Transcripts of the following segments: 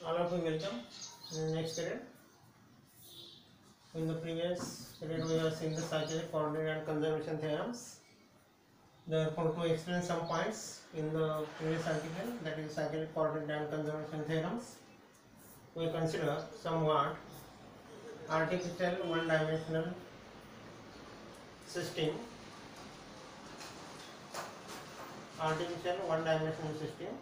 All of you welcome. In the next period, in the previous period, we have seen the cyclic coordinate and conservation theorems. Therefore, to explain some points in the previous article, that is cyclic coordinate and conservation theorems, we consider somewhat artificial one-dimensional system. Artificial one-dimensional system.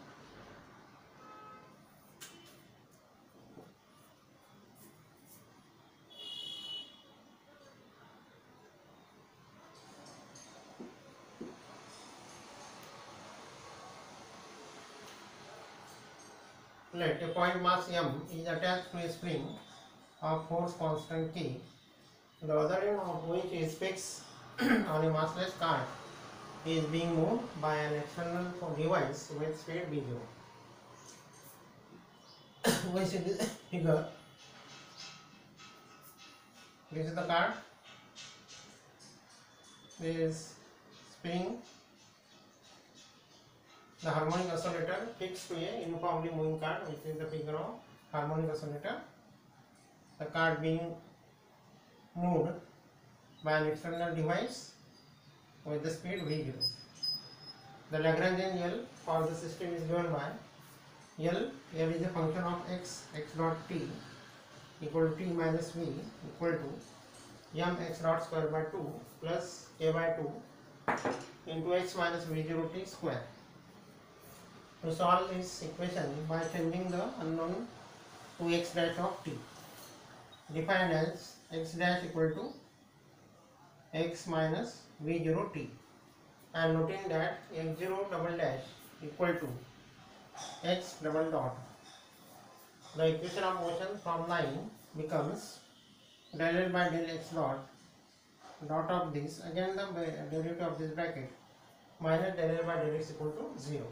Let a point mass m is attached to a spring of force constant k, the other end of which is fixed on a massless cart, is being moved by an external device with speed v0. We see this figure. This is the cart. This is spring. The harmonic oscillator fixed to a uniformly moving cart, which is the figure of harmonic oscillator. The cart being moved by an external device with the speed v0. The Lagrangian L for the system is given by L is a function of x dot t equal to t minus v equal to m x dot square by 2 plus k by 2 into x minus v0 t square. To solve this equation by changing the unknown to x dash of t, defined as x dash equal to x minus v0 t, and noting that x0 double dash equal to x double dot. The equation of motion from line becomes del L by del x dot of this, again the derivative of this bracket, minus del L by del x equal to 0.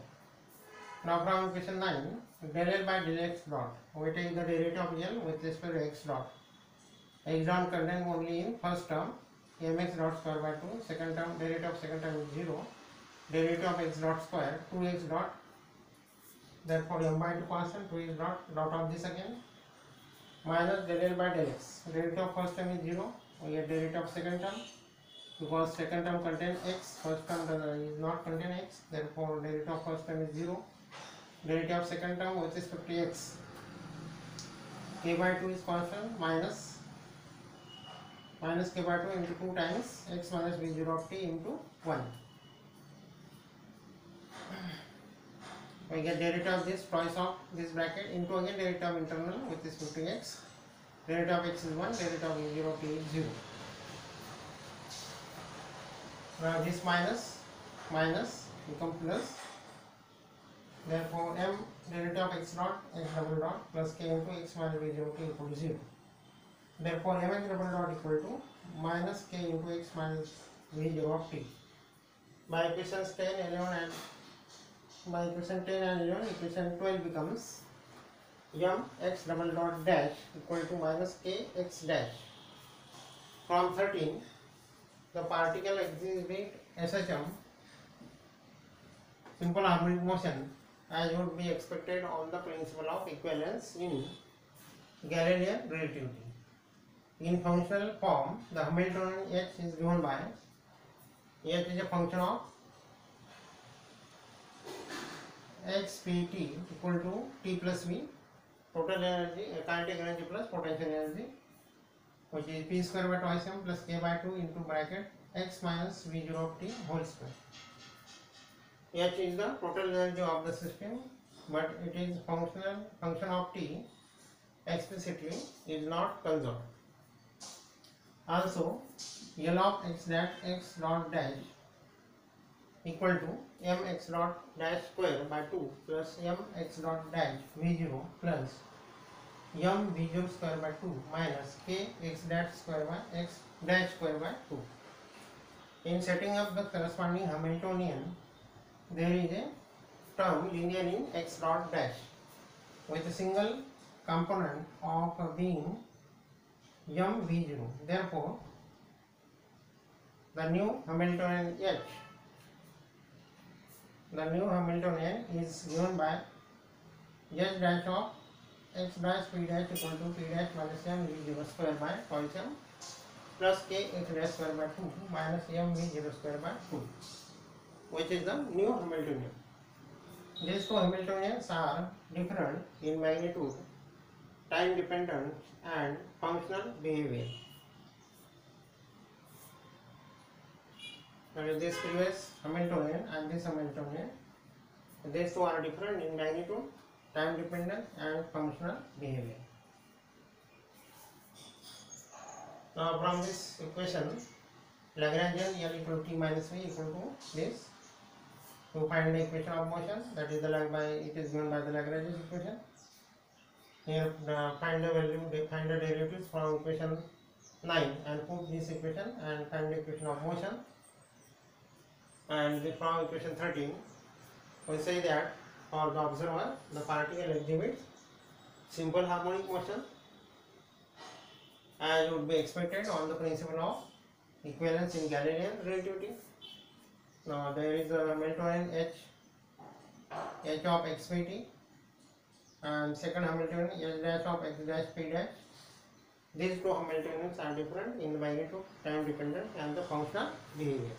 Now from equation 9, del L by del x dot, we take the derivative of L with respect to x dot. X dot contained only in first term, mx dot square by 2, second term, derivative of second term is 0, derivative of x dot square, 2x dot, therefore m by 2 constant, 2x dot of this again, minus del L by del x, derivative of first term is 0, we get derivative of second term, because second term contains x, first term is not contain x, therefore derivative of first term is 0, derivative of second term with respect to x, k by 2 is constant, minus k by 2 into 2 times x minus v0 of t into 1. We get derivative of this twice of this bracket into again derivative of internal with respect to x. Derivative of x is 1, derivative of v0 of t is 0. Now this minus become plus. Therefore m derivative of x dot x double dot plus k into x minus v0 t equal to 0. Therefore mx double dot equal to minus k into x minus v0 of t. By equations 10, 11 and by equation 10 and 11, equation 12 becomes m x double dot dash equal to minus k x dash. From 13, the particle exhibit SHM, simple harmonic motion, as would be expected on the principle of equivalence in Galilean relativity. In functional form, the Hamiltonian H is given by H is a function of xpt equal to t plus v, total energy, kinetic energy plus potential energy, which is p square by twice m plus k by 2 into bracket x minus v0 of t whole square. H is the total energy of the system, but it is function of t explicitly is not conserved. Also, L of x dash x dot dash equal to mx dot dash square by 2 plus mx dot dash v0 plus m v0 square by 2 minus k x dash square by x dash square by 2. In setting up the corresponding Hamiltonian, there is a term linear in x dot dash with a single component of being m v0. Therefore, the new Hamiltonian H, the new Hamiltonian is given by h dash of h dash p dash equal to p dash minus m v 0 square by twice m plus k h dash square by 2 minus m v 0 square by 2, which is the new Hamiltonian. These two Hamiltonians are different in magnitude, time dependence and functional behavior. And this previous Hamiltonian and this Hamiltonian, these two are different in magnitude, time dependence and functional behavior. Now from this equation, Lagrangian L equal to t minus v equal to this. To find the equation of motion, that is it is given by the Lagrange equation. Here find the value, find the derivatives from equation 9 and put this equation and find the equation of motion. And from equation 13, we say that for the observer, the particle exhibits simple harmonic motion as would be expected on the principle of equivalence in Galilean relativity. Now there is a Hamiltonian h of x by t and second Hamiltonian h dash of x dash p dash. These two Hamiltonians are different in the magnitude, time dependence and the functional behavior.